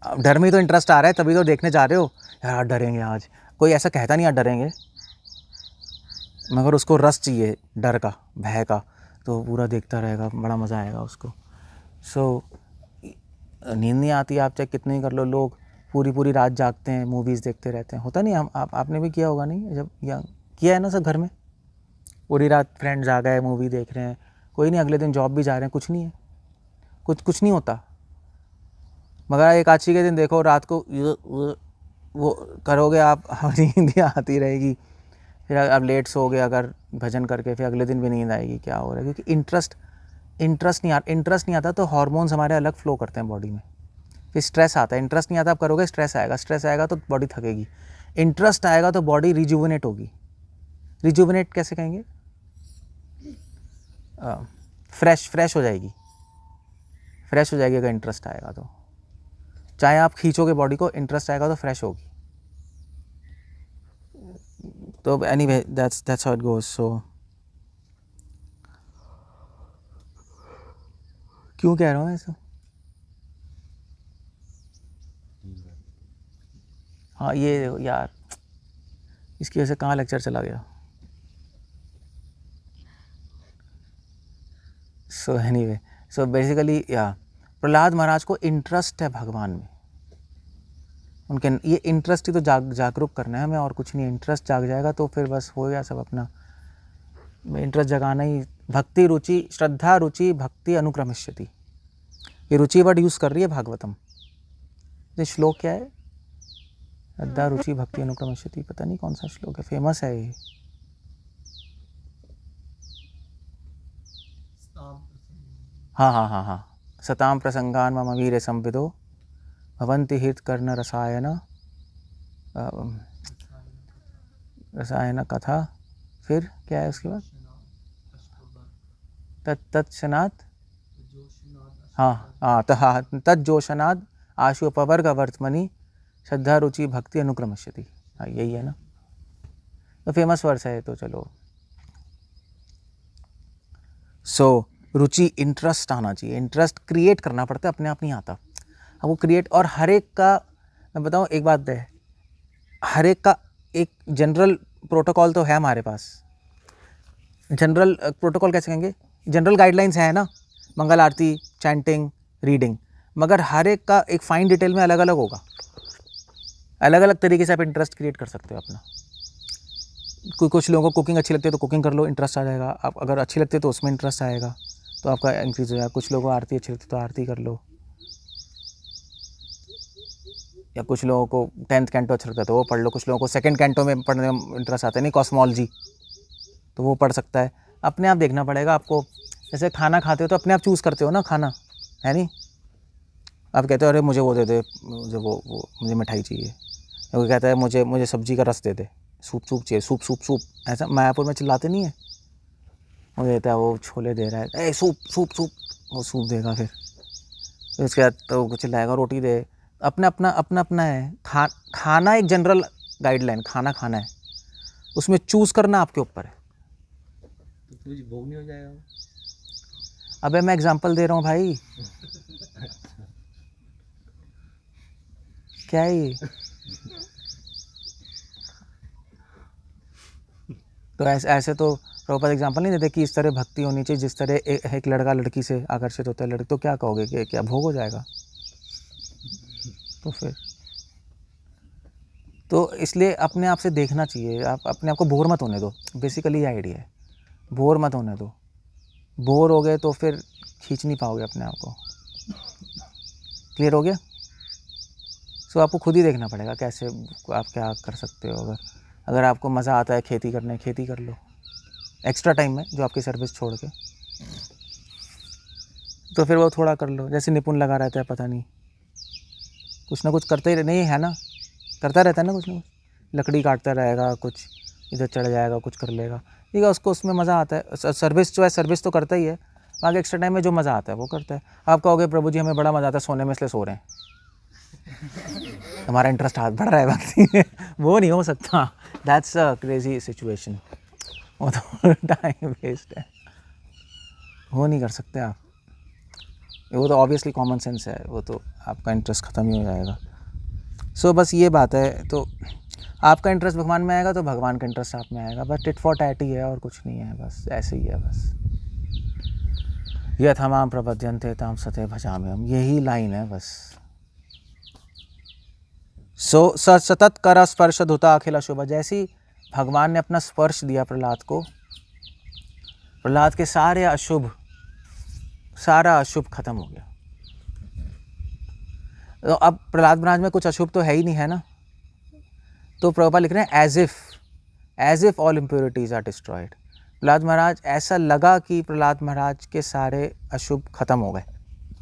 अब डर में ही तो इंटरेस्ट आ रहा है, तभी तो देखने जा रहे हो, यार डरेंगे आज। कोई ऐसा कहता नहीं यार डरेंगे, मगर उसको रस चाहिए डर का, भय का, तो पूरा देखता रहेगा, बड़ा मज़ा आएगा उसको। सो नींद नहीं आती, आप चाहे कितने ही कर लो। लोग पूरी पूरी रात जागते हैं, मूवीज़ देखते रहते हैं, होता नहीं? आपने भी किया होगा नहीं, जब या किया है ना सब घर में, पूरी रात फ्रेंड्स आ गए, मूवी देख रहे हैं, कोई नहीं, अगले दिन जॉब भी जा रहे हैं, कुछ नहीं है, कुछ नहीं होता। मगर एकादशी के दिन देखो, रात को वो करोगे आप, नींद ही आती रहेगी, फिर आप लेट सो गए अगर भजन करके, फिर अगले दिन भी नींद आएगी, क्या हो रहा है? क्योंकि इंटरेस्ट नहीं आता, तो हार्मोन्स हमारे अलग फ्लो करते हैं बॉडी में। फिर स्ट्रेस आता है, इंटरेस्ट नहीं आता, आप करोगे, स्ट्रेस आएगा तो बॉडी थकेगी। इंटरेस्ट आएगा तो बॉडी रिजुविनेट होगी। रिजुविनेट कैसे कहेंगे? फ्रेश हो जाएगी, अगर इंटरेस्ट आएगा तो। चाहे आप खींचोगे बॉडी को, इंटरेस्ट आएगा तो फ्रेश होगी। तो anyway, that's how it goes. So क्यों कह रहा हूँ ऐसा? हाँ, ये यार, इसकी वजह से कहाँ लेक्चर चला गया। So anyway, so basically Prahlad Maharaj को इंटरेस्ट है भगवान में, उनके ये इंटरेस्ट ही तो जागरूक करना है हमें, और कुछ नहीं। इंटरेस्ट जाग जाएगा तो फिर बस हो गया सब अपना। इंटरेस्ट जगाना ही, भक्ति रुचि, श्रद्धा रुचि भक्ति अनुक्रमिष्यति, ये रुचि वर्ड यूज़ कर रही है भागवतम। ये श्लोक क्या है? श्रद्धा रुचि भक्ति अनुक्रमिष्यति, पता नहीं कौन सा श्लोक है, फेमस है ये। हाँ, सताम प्रसंगान मम वीर संविदो भवन्ति हित कर्ण रसायन कथा। फिर क्या है उसके बाद? तत्क्षणात्, तज्जोशनाद आशु अपवर्ग वर्तमनि श्रद्धा रुचि भक्ति अनुक्रमष्यति। हाँ, यही है ना, तो फेमस वर्स है, तो चलो। सो रुचि, इंटरेस्ट आना चाहिए, इंटरेस्ट क्रिएट करना पड़ता है, अपने आप नहीं आता। अब वो क्रिएट, और हर एक का, मैं बताऊँ एक बात है, हर एक का एक जनरल प्रोटोकॉल तो है हमारे पास। जनरल प्रोटोकॉल कैसे कहेंगे, जनरल गाइडलाइंस है ना, मंगल आरती, चैंटिंग, रीडिंग, मगर हर एक का एक फाइन डिटेल में अलग अलग होगा। अलग अलग तरीके से आप इंटरेस्ट क्रिएट कर सकते हो अपना। कुछ लोगों को कुकिंग अच्छी लगती है तो कुकिंग कर लो, इंटरेस्ट आ जाएगा। आप अगर अच्छी लगती है तो उसमें इंटरेस्ट आएगा, तो आपका इंक्रीज हो जाएगा। कुछ लोगों को आरती अच्छी लगती है तो आरती कर लो, या कुछ लोगों को 10th कैंटो अच्छा लगता है तो वो पढ़ लो। कुछ लोगों को 2nd कैंटो में पढ़ने में इंटरेस्ट आता है, नहीं कॉस्मोलॉजी, तो वो पढ़ सकता है। अपने आप देखना पड़ेगा आपको। जैसे खाना खाते हो तो अपने आप चूज़ करते हो ना खाना, है नहीं? आप कहते हो अरे मुझे वो दे दे, मुझे वो मुझे मिठाई चाहिए, कोई कहता है मुझे सब्जी का रस दे दे, सूप चाहिए, सूप। ऐसा मायापुर में चिल्लाते नहीं है, वो देता है, वो छोले दे रहा है, ए सूप, वो सूप देगा। फिर उसके बाद तो कुछ चिल्लाएगा रोटी दे। अपना है। खाना एक जनरल गाइडलाइन, खाना है, उसमें चूज़ करना आपके ऊपर है। तो कुछ भोग नहीं हो जाएगा वो? अबे मैं एग्जांपल दे रहा हूँ भाई, क्या है ये? तो ऐसे तो प्रॉपर एग्जांपल नहीं देते कि इस तरह भक्ति होनी चाहिए जिस तरह एक लड़का लड़की से आकर्षित होता है, लड़की, तो क्या कहोगे कि क्या भोग हो जाएगा? तो फिर तो इसलिए अपने आप से देखना चाहिए। आप अपने आप को बोर मत होने दो, बेसिकली ये आइडिया है, बोर मत होने दो। बोर हो गए तो फिर खींच नहीं पाओगे अपने आप को। क्लियर हो गया? सो आपको खुद ही देखना पड़ेगा कैसे आप क्या कर सकते हो। अगर आपको मज़ा आता है खेती करने, खेती कर लो एक्स्ट्रा टाइम में, जो आपकी सर्विस छोड़ के, तो फिर वो थोड़ा कर लो। जैसे निपुण लगा रहता है, पता नहीं कुछ ना कुछ करते ही नहीं है ना, करता रहता है ना कुछ ना कुछ, लकड़ी काटता रहेगा, कुछ इधर चढ़ जाएगा, कुछ कर लेगा, ठीक है, उसको उसमें मज़ा आता है। सर्विस जो है, सर्विस तो करता ही है, आगे एक्स्ट्रा टाइम में जो मज़ा आता है वो करता है। आप कहोगे प्रभु जी हमें बड़ा मज़ा आता है सोने में, इसलिए सो रहे हैं, हमारा इंटरेस्ट हाथ बढ़ रहा है भक्ति में, वो नहीं हो सकता। दैट्स अ क्रेजी सिचुएशन, वो तो टाइम वेस्ट है, वो नहीं कर सकते आप। वो तो ऑब्वियसली कॉमन सेंस है, वो तो आपका इंटरेस्ट ख़त्म ही हो जाएगा। सो बस ये बात है। तो आपका इंटरेस्ट भगवान में आएगा तो भगवान का इंटरेस्ट आप में आएगा, बस टिट फॉर टैट ही है और कुछ नहीं है, बस ऐसे ही है। बस यथामाम प्रपद्यन्ते ताम सते भजाम्यहम्, यही लाइन है बस। सो सतत कर स्पर्श धुता अखिल अशुभ, जैसी भगवान ने अपना स्पर्श दिया प्रहलाद को, प्रहलाद के सारा अशुभ खत्म हो गया। तो अब प्रहलाद महाराज में कुछ अशुभ तो है ही नहीं, है ना? तो प्रभुपाद लिख रहे हैं as if all impurities are destroyed. Prahlad Maharaj, ऐसा लगा कि प्रहलाद महाराज के सारे अशुभ खत्म हो गए,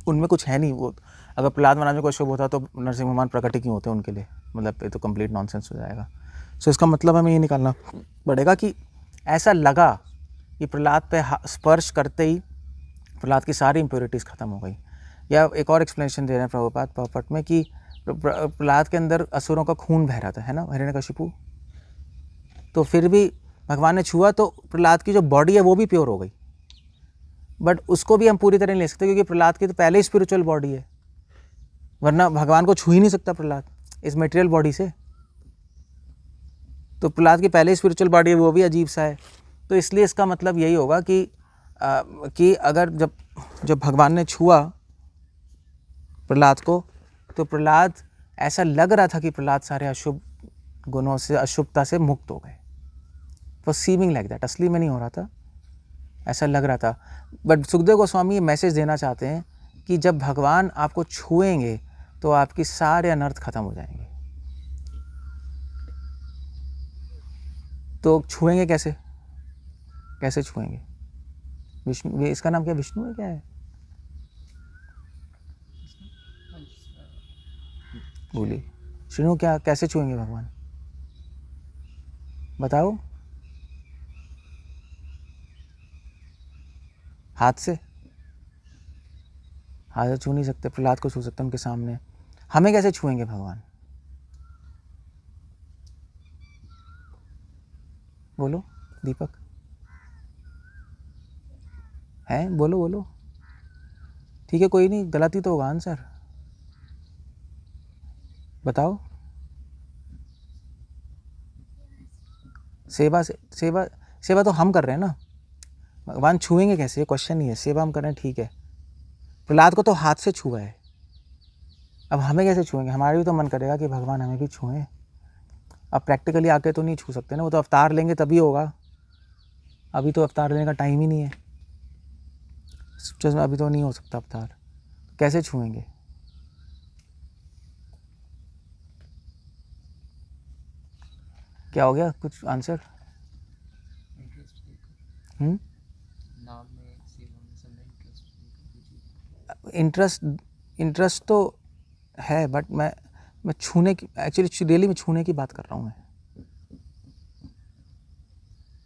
उनमें कुछ है नहीं। वो अगर प्रहलाद महाराज में कोई अशुभ होता तो नरसिंह भगवान प्रकट ही क्यों होते उनके लिए, मतलब ये तो कंप्लीट नॉनसेंस हो जाएगा। सो इसका मतलब हमें ये निकालना पड़ेगा कि ऐसा लगा कि प्रहलाद पे स्पर्श करते ही प्रहलाद की सारी इम्प्योरिटीज़ खत्म हो गई। या एक और एक्सप्लेनेशन दे रहे हैं प्रभुपाद प्रॉपर्ट में कि प्रहलाद के अंदर असुरों का खून बह रहा था, है ना, हिरण्यकशिपु, तो फिर भी भगवान ने छुआ तो प्रहलाद की जो बॉडी है वो भी प्योर हो गई। बट उसको भी हम पूरी तरह नहीं ले सकते क्योंकि प्रहलाद की तो पहले ही स्पिरिचुअल बॉडी है, वरना भगवान को छू ही नहीं सकता प्रहलाद इस मटेरियल बॉडी से। तो प्रहलाद की पहले ही स्पिरिचुअल बॉडी है, वो भी अजीब सा है। तो इसलिए इसका मतलब यही होगा कि अगर जब भगवान ने छुआ प्रहलाद को, तो प्रहलाद, ऐसा लग रहा था कि प्रहलाद सारे अशुभ गुणों से, अशुभता से मुक्त हो गए। वो सीमिंग लाइक दैट, असली में नहीं हो रहा था, ऐसा लग रहा था। बट सुखदेव गोस्वामी ये मैसेज देना चाहते हैं कि जब भगवान आपको छुएंगे तो आपकी सारे अनर्थ खत्म हो जाएंगे। तो छुएंगे कैसे छुएंगे? विष्णु, इसका नाम क्या, विष्णु है क्या है, बोलिए श्रीनु, क्या कैसे छुएंगे भगवान, बताओ? हाथ से छू नहीं सकते, प्रहलाद को छू सकते उनके सामने, हमें कैसे छुएंगे भगवान? बोलो दीपक, है, बोलो। ठीक है, कोई नहीं, गलती तो होगा आंसर, बताओ। सेवा तो हम कर रहे हैं ना, भगवान छुएंगे कैसे, ये क्वेश्चन नहीं है। सेवा हम करें ठीक है, प्रहलाद को तो हाथ से छुआ है, अब हमें कैसे छुएंगे? हमारा भी तो मन करेगा कि भगवान हमें भी छुएं। अब प्रैक्टिकली आके तो नहीं छू सकते ना, वो तो अवतार लेंगे तभी होगा, अभी तो अवतार लेने का टाइम ही नहीं है, अभी तो नहीं हो सकता अवतार, कैसे छुएंगे? क्या हो गया, कुछ आंसर? इंटरेस्ट लेकर नाम में, सेवा में सब में इंटरेस्ट लेकर। इंटरेस्ट तो है, बट मैं छूने की, एक्चुअली रियली मैं छूने की बात कर रहा हूँ। मैं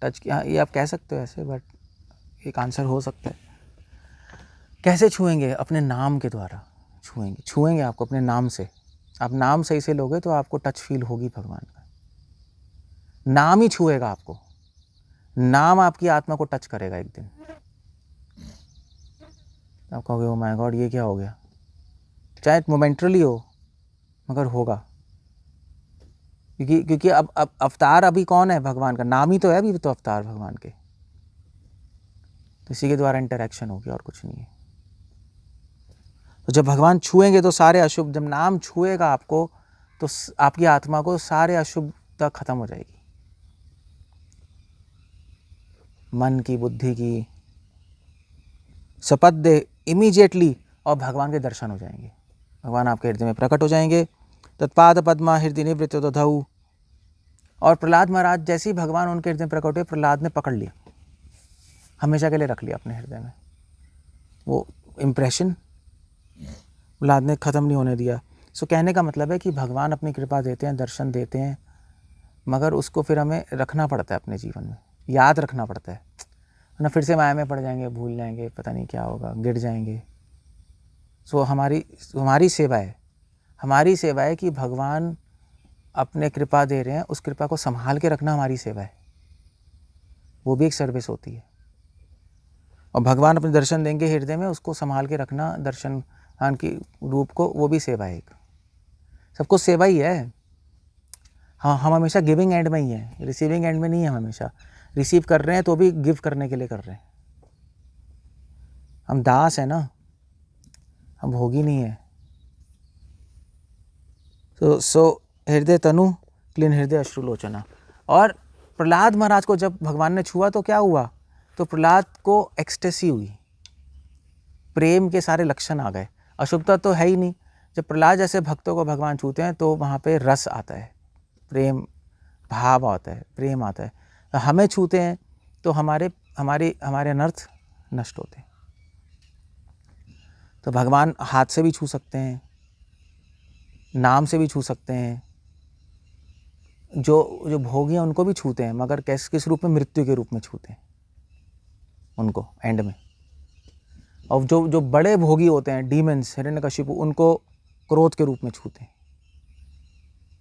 टच की, हाँ ये आप कह सकते हो ऐसे, बट एक आंसर हो सकता है। कैसे छुएंगे? अपने नाम के द्वारा छुएंगे आपको अपने नाम से। आप नाम सही से लोगे तो आपको टच फील होगी भगवान का, नाम ही छुएगा आपको, नाम आपकी आत्मा को टच करेगा एक दिन। आप कहोगे ओ माय गॉड ये क्या हो गया, चाहे मोमेंटरली हो मगर होगा, क्योंकि अब अवतार अभी कौन है? भगवान का नाम ही तो है अभी तो अवतार भगवान के, तो इसी के द्वारा इंटरेक्शन होगी और कुछ नहीं है। तो जब भगवान छुएंगे तो सारे अशुभ, जब नाम छुएगा आपको तो आपकी आत्मा को सारे अशुभता खत्म हो जाएगी, मन की, बुद्धि की, शपथ दे इमीडिएटली, और भगवान के दर्शन हो जाएंगे, भगवान आपके हृदय में प्रकट हो जाएंगे। तत्पाद पद्मा हृदय निवृत्त दधौ, और प्रहलाद महाराज जैसे ही भगवान उनके हृदय में प्रकट हुए, प्रहलाद ने पकड़ लिया, हमेशा के लिए रख लिया अपने हृदय में, वो इम्प्रेशन प्रहलाद ने ख़त्म नहीं होने दिया। सो कहने का मतलब है कि भगवान अपनी कृपा देते हैं, दर्शन देते हैं, मगर उसको फिर हमें रखना पड़ता है अपने जीवन में, याद रखना पड़ता है, ना फिर से माया में पड़ जाएंगे, भूल जाएंगे, पता नहीं क्या होगा, गिर जाएंगे। सो हमारी सेवा है, हमारी सेवा है कि भगवान अपने कृपा दे रहे हैं, उस कृपा को संभाल के रखना हमारी सेवा है, वो भी एक सर्विस होती है। और भगवान अपने दर्शन देंगे हृदय में, उसको संभाल के रखना, दर्शन की रूप को, वो भी सेवा है एक, सबको सेवा ही है। हाँ, हम हमेशा गिविंग एंड में ही है, रिसीविंग एंड में नहीं है। हम हमेशा रिसीव कर रहे हैं तो भी गिव करने के लिए कर रहे हैं, हम दास है ना, हम भोगी नहीं है। सो हृदय तनु क्लीन हृदय अश्रुलोचना। और प्रहलाद महाराज को जब भगवान ने छुआ तो क्या हुआ? तो प्रहलाद को एक्सटेसी हुई, प्रेम के सारे लक्षण आ गए, अशुभता तो है ही नहीं। जब प्रहलाद जैसे भक्तों को भगवान छूते हैं तो वहाँ पे रस आता है, प्रेम भाव आता है, प्रेम आता है। तो हमें छूते हैं तो हमारे अनर्थ नष्ट होते हैं। तो भगवान हाथ से भी छू सकते हैं, नाम से भी छू सकते हैं, जो भोगी हैं उनको भी छूते हैं, मगर किस रूप में? मृत्यु के रूप में छूते हैं उनको एंड में। और जो बड़े भोगी होते हैं, डीमंस, हिरण्यकशिपु, उनको क्रोध के रूप में छूते हैं,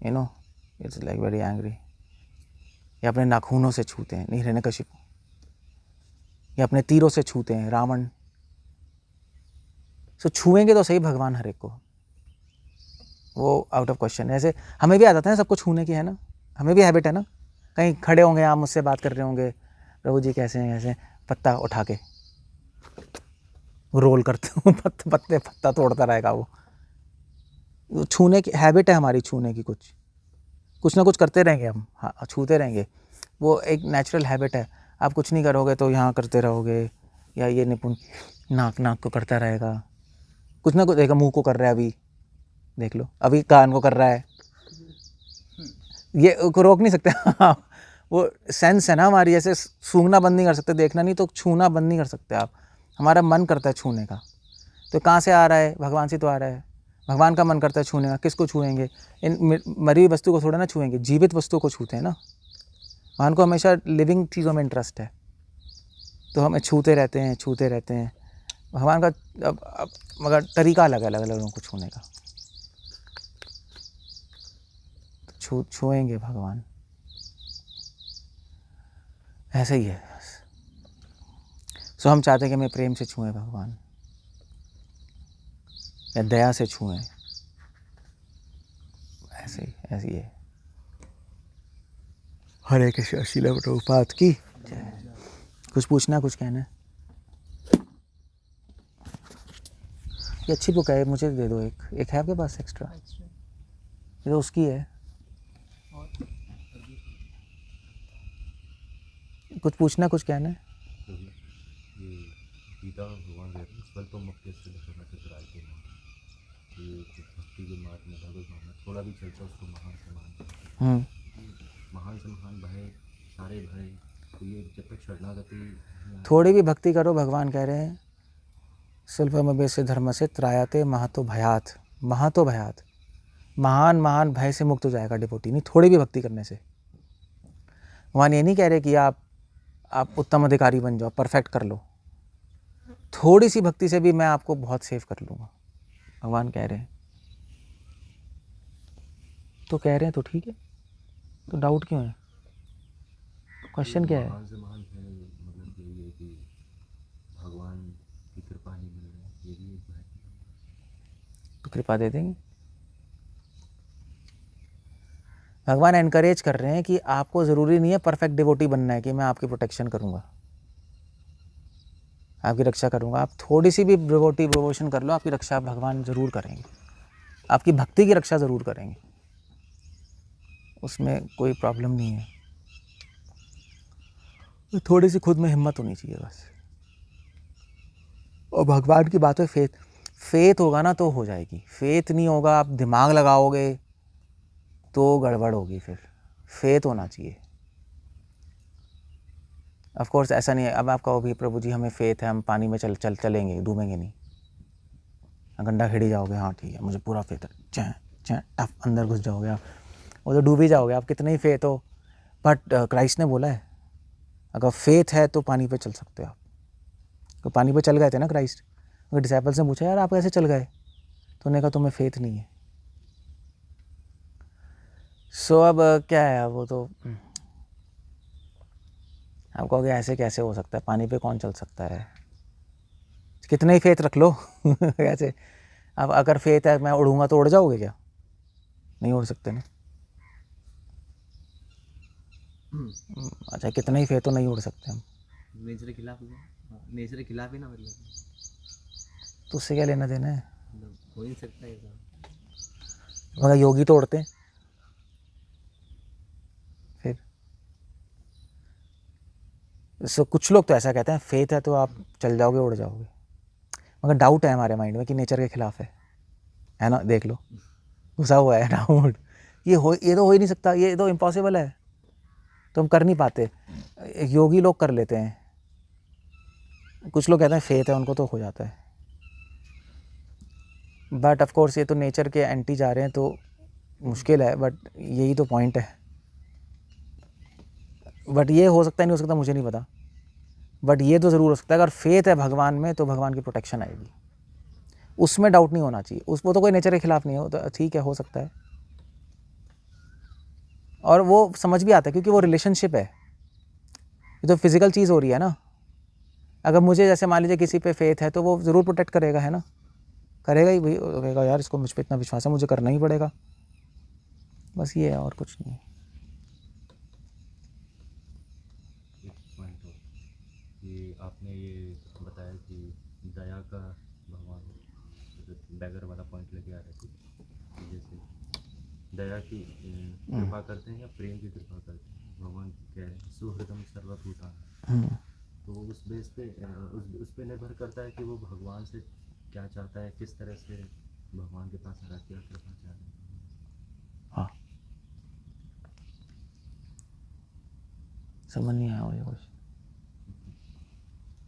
you know, it's like very angry. या अपने नाखूनों से छूते हैं, नहीं हिरण्यकशिपु, या अपने तीरों से छूते हैं, रावण। सो छुएंगे तो सही भगवान हर एक को, वो आउट ऑफ क्वेश्चन है। ऐसे हमें भी आदत है ना सबको छूने की, है ना, हमें भी हैबिट है ना। कहीं खड़े होंगे आप, मुझसे बात कर रहे होंगे, प्रभु जी कैसे हैं, कैसे, पत्ता उठा के रोल करते हो, पत्ता तोड़ता रहेगा वो छूने की हैबिट है हमारी, छूने की कुछ ना कुछ करते रहेंगे हम, हाँ छूते रहेंगे, वो एक नेचुरल हैबिट है। आप कुछ नहीं करोगे तो यहाँ करते रहोगे, या ये निपुण नाक को करता रहेगा, कुछ ना कुछ। देखा मुंह को कर रहा है, अभी देख लो, अभी कान को कर रहा है, ये को रोक नहीं सकते। वो सेंस है ना हमारी, जैसे सूंघना बंद नहीं कर सकते, देखना नहीं, तो छूना बंद नहीं कर सकते आप। हमारा मन करता है छूने का, तो कहाँ से आ रहा है? भगवान से तो आ रहा है। भगवान का मन करता है छूने का, किसको छुएंगे? इन मरी हुई वस्तु को थोड़ा ना छुएंगे, जीवित वस्तु को छूते हैं ना। भगवान को हमेशा लिविंग चीज़ों में इंटरेस्ट है, तो हमें छूते रहते हैं भगवान का। अब मगर तरीका अलग अलग लोगों को छूने का, छुएंगे भगवान, ऐसे ही है। सो हम चाहते हैं कि हमें प्रेम से छुएं भगवान, या दया से छुएं, ऐसे ही है। हरे कृष्ण, श्रील प्रभुपाद की जय। कुछ पूछना, कुछ कहना है? ये अच्छी बुक है, मुझे दे दो एक है आपके पास एक्स्ट्रा? एक्स्ट्रा ये तो उसकी है। और अभी कुछ पूछना, कुछ कहना है? ये गीता में भगवान कहते हैं स्वल्प मुक्ति से लक्षण चतुराई के ये भक्ति के मार्ग में भगवत भावना थोड़ा भी चर्चा उसको महान से महान महान से महान भय सारे भय, तो ये जब तक शरणागति थोड़ी भी भक्ति करो, भगवान कह रहे हैं स्वल्पमभ्य से धर्म से त्रायते महतो भयात। महतो भयात, महान महान भय से मुक्त हो जाएगा डिवोटी, नहीं थोड़ी भी भक्ति करने से। भगवान ये नहीं कह रहे कि आप उत्तम अधिकारी बन जाओ, परफेक्ट कर लो, थोड़ी सी भक्ति से भी मैं आपको बहुत सेव कर लूँगा, भगवान कह रहे हैं। तो कह रहे हैं तो ठीक है, तो डाउट क्यों है? क्वेश्चन क्या है? महान से महान है, मतलब यही है कि भगवान की कृपा नहीं मिल रही, ये भी एक भय। तो कृपा दे देंगे। भगवान एनकरेज कर रहे हैं कि आपको ज़रूरी नहीं है परफेक्ट डिवोटी बनना है कि मैं आपकी प्रोटेक्शन करूँगा, आपकी रक्षा करूँगा। आप थोड़ी सी भी डिवोटी डिवोशन कर लो, आपकी रक्षा भगवान ज़रूर करेंगे, आपकी भक्ति की रक्षा ज़रूर करेंगे, उसमें कोई प्रॉब्लम नहीं है। तो थोड़ी सी खुद में हिम्मत होनी चाहिए बस। और भगवान की बात है, फेथ होगा ना तो हो जाएगी। फेथ नहीं होगा, आप दिमाग लगाओगे तो गड़बड़ होगी। फिर फेथ होना चाहिए। ऑफ कोर्स ऐसा नहीं है अब आप कहो भी प्रभु जी हमें फेथ है, हम पानी में चलेंगे, डूबेंगे नहीं। गंडा खेड़ी जाओगे, हाँ ठीक है मुझे पूरा फेथ है, चैं चैं टफ अंदर घुस जाओगे आप, वो तो डूब ही जाओगे आप कितने ही फेथ हो। बट क्राइस्ट ने बोला है अगर फेथ है तो पानी पे चल सकते हो आप। तो पानी पे चल गए थे ना क्राइस्ट। अगर डिसाइपल से पूछा यार आप कैसे चल गए, तो उन्होंने कहा तुम्हें फेथ नहीं है। सो अब क्या है, वो तो आप कहोगे ऐसे कैसे हो सकता है, पानी पे कौन चल सकता है, कितने ही फेथ रख लो कैसे। अब अगर फेथ है मैं उड़ूंगा तो उड़ जाओगे क्या? नहीं उड़ सकते ना। अच्छा कितने ही फेथ तो नहीं उड़ सकते हम। नेचर के खिलाफ, नेचर के खिलाफ ही ना, मतलब तो उससे क्या लेना देना है? हो ही नहीं सकता ऐसा। मगर योगी तो उड़ते हैं। फिर सो कुछ लोग तो ऐसा कहते हैं फेथ है तो आप चल जाओगे, उड़ जाओगे। मगर डाउट है हमारे माइंड में कि नेचर के खिलाफ है ना, देख लो घुसा हुआ है डाउट। ये तो हो ही नहीं सकता, ये तो इम्पॉसिबल है, तो हम कर नहीं पाते। योगी लोग कर लेते हैं, कुछ लोग कहते हैं फेथ है उनको तो हो जाता है। बट ऑफ कोर्स ये तो नेचर के एंटी जा रहे हैं तो मुश्किल है, बट यही तो पॉइंट है। बट ये हो सकता है, नहीं हो सकता मुझे नहीं पता, बट ये तो ज़रूर हो सकता है अगर फेथ है भगवान में तो भगवान की प्रोटेक्शन आएगी, उसमें डाउट नहीं होना चाहिए। वो तो कोई नेचर के खिलाफ नहीं हो, तो ठीक है हो सकता है। और वो समझ भी आता है क्योंकि वो रिलेशनशिप है, ये तो फिजिकल चीज़ हो रही है ना। अगर मुझे जैसे मान लीजिए किसी पे फेथ है तो वो ज़रूर प्रोटेक्ट करेगा, है ना, करेगा ही भाई, कहेगा यार इसको मुझ पर इतना विश्वास है मुझे करना ही पड़ेगा, बस ये है और कुछ नहीं। एक पॉइंट हो कि आपने ये बताया कि दया का भगवान डैगर वाला पॉइंट लेके आ रहे थे कि जैसे दया की कृपा करते हैं या प्रेम की कृपा करते हैं। भगवान कह रहे हैं सुहृदम सर्वभूता, तो उस बेस पे उस पे निर्भर करता है कि वो भगवान से क्या चाहता है, किस तरह से भगवान के पास आकर क्या कृपा चाहते हैं। हाँ समझ नहीं आया मुझे कुछ।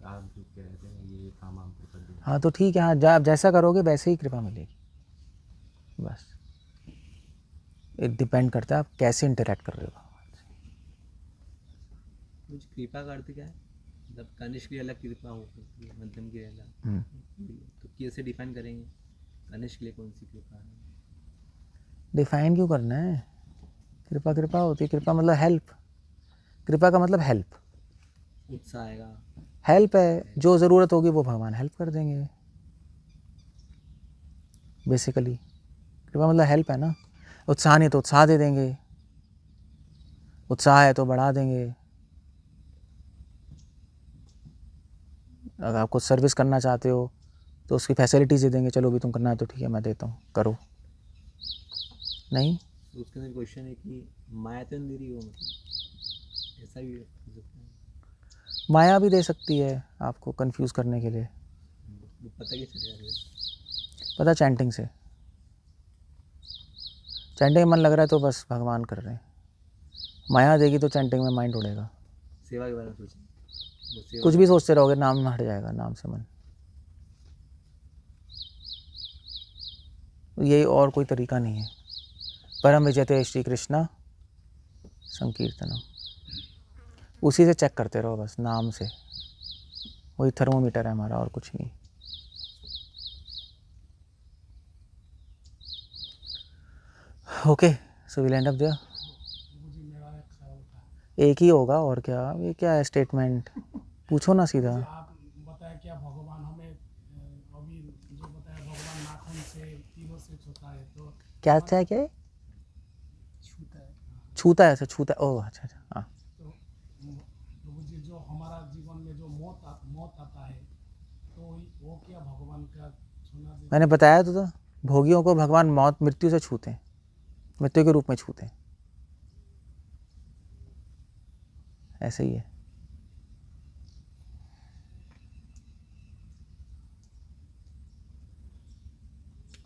आप जो कह रहे हैं ये काम आम कृपा दें। हाँ तो ठीक है, हाँ आप जैसा करोगे वैसे ही कृपा मिलेगी, बस ये डिपेंड करता है आप कैसे इंटरेक्ट कर रहे हो भगवान से। कुछ कृपा का अर्थ क्या है, मतलब कनिष्क की अलग कृपा हो सकती है, मध्यम की अलग, तो कैसे डिफाइन करेंगे कनिष्क के लिए कौन सी कृपा है? डिफाइन क्यों करना है? कृपा कृपा होती है, कृपा मतलब हेल्प, कृपा का मतलब हेल्प, उत्साह आएगा, हेल्प है, जो ज़रूरत होगी वो भगवान हेल्प कर देंगे। बेसिकली कृपा मतलब हेल्प है ना। उत्साह नहीं तो उत्साह दे देंगे, उत्साह है तो बढ़ा देंगे। अगर आप कुछ सर्विस करना चाहते हो तो उसकी फैसिलिटीज़ दे देंगे, चलो भी तुम करना है तो ठीक है मैं देता हूँ, करो। नहीं, तो उसके अंदर क्वेश्चन है कि माया तो नहीं दे रही हो, मतलब ऐसा भी हो सकता है। माया भी दे सकती है आपको कंफ्यूज करने के लिए। वो पता कैसे चलेगा? पता चैंटिंग से, चैंटिंग में मन लग रहा है तो बस भगवान कर रहे हैं। माया देगी तो चैंटिंग में माइंड उड़ेगा। सेवा के बारे में सोचें, वो सेवा कुछ भी सोचते रहोगे नाम में हट जाएगा, नाम से मन। यही, और कोई तरीका नहीं है। परम विजयते श्री कृष्णा संकीर्तनम, उसी से चेक करते रहो बस, नाम से। वही थर्मोमीटर है हमारा, और कुछ नहीं। Okay, so will end up there. मुझे मेरा एक सवाल था। एक ही होगा और क्या, ये क्या है स्टेटमेंट, पूछो ना सीधा। मुझे आप बताया क्या भगवान हमें अभी जो बताया भगवान नाखून से तीरों से छूता है, तो क्या क्या क्या है? छूता है। छूता है, ऐसा छूता है, ओह अच्छा अच्छा, हाँ। तो मुझे जो हमारा जीवन में जो मौत आता है, तो वो क्या भगवान का छूना जैसे? मैंने बताया तो था, भोगियों को भगवान मौत मृत्यु से छूते हैं, मृत्यु के रूप में छूते हैं, ऐसे ही है।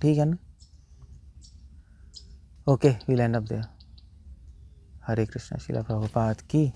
ठीक है ना? Okay, will end up there. Hare Krishna, Srila Prabhupada की